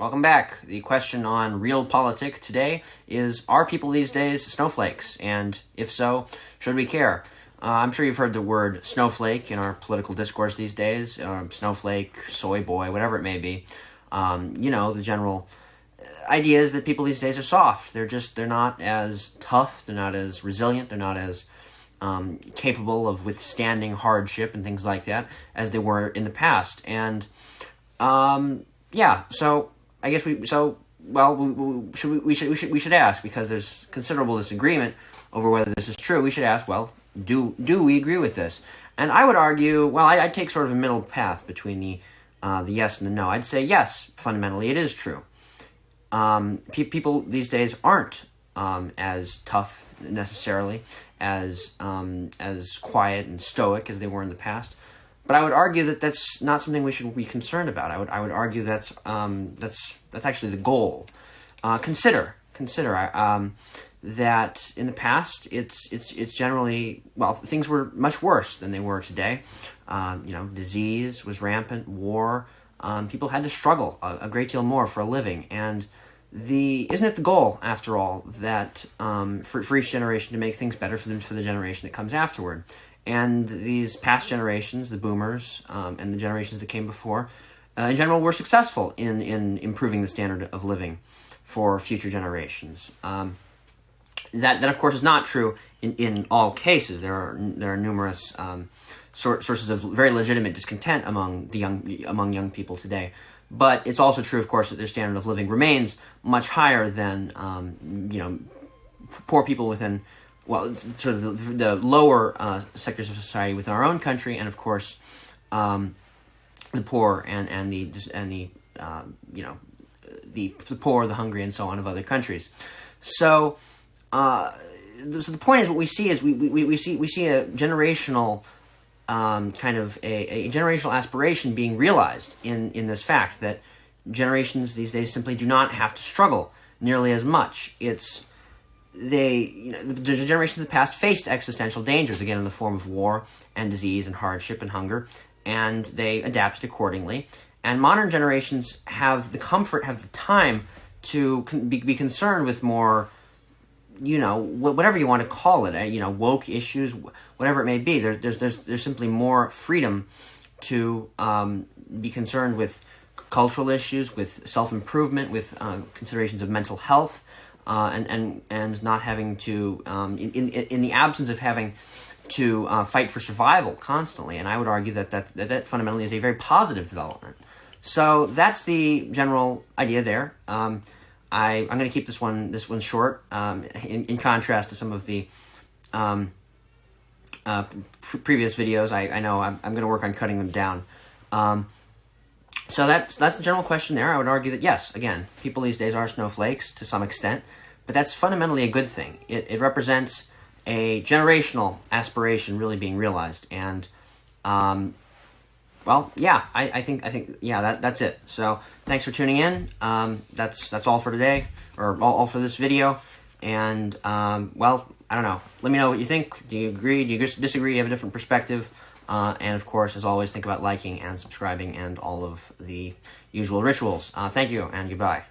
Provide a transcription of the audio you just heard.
Welcome back. The question on Realpolitik today is, are people these days snowflakes? And if so, should we care? I'm sure you've heard the word snowflake in our political discourse these days. Snowflake, soy boy, whatever it may be. The general idea is that people these days are soft. They're not as tough, they're not as resilient, they're not as capable of withstanding hardship and things like that as they were in the past. And so I guess we should ask, because there's considerable disagreement over whether this is true. We should ask, well, do we agree with this? And I would argue, well, I'd take sort of a middle path between the yes and the no. I'd say yes, fundamentally it is true. People these days aren't as tough necessarily, as quiet and stoic as they were in the past. But I would argue that that's not something we should be concerned about. I would argue that's actually the goal. Consider that in the past it's generally, well, things were much worse than they were today. Disease was rampant, war. People had to struggle a great deal more for a living, and isn't it the goal, after all, that for each generation to make things better for the generation that comes afterward? And these past generations, the boomers, and the generations that came before, in general, were successful in improving the standard of living for future generations. That of course is not true in all cases. There are numerous sources of very legitimate discontent among young people today. But it's also true, of course, that their standard of living remains much higher than poor people within, well, sort of the lower sectors of society within our own country, and of course the poor and the poor, the hungry, and so on of other countries. So the point is, what we see is we see a generational kind of a generational aspiration being realized in this fact that generations these days simply do not have to struggle nearly as much. The generations of the past faced existential dangers, again in the form of war and disease and hardship and hunger, and they adapted accordingly. And modern generations have the comfort, have the time to be concerned with more, whatever you want to call it, woke issues, whatever it may be. There's simply more freedom to be concerned with cultural issues, with self-improvement, with considerations of mental health, and not having to, in the absence of having to fight for survival constantly. And I would argue that fundamentally is a very positive development. So that's the general idea there. I'm going to keep this one short, in contrast to some of the previous videos. I know I'm going to work on cutting them down. So that's the general question there. I would argue that yes, again, people these days are snowflakes to some extent, but that's fundamentally a good thing. It represents a generational aspiration really being realized, and I think that's it. So thanks for tuning in. That's all for today, or all for this video. And I don't know. Let me know what you think. Do you agree? Do you disagree? Do you have a different perspective? And of course, as always, think about liking and subscribing and all of the usual rituals. Thank you and goodbye.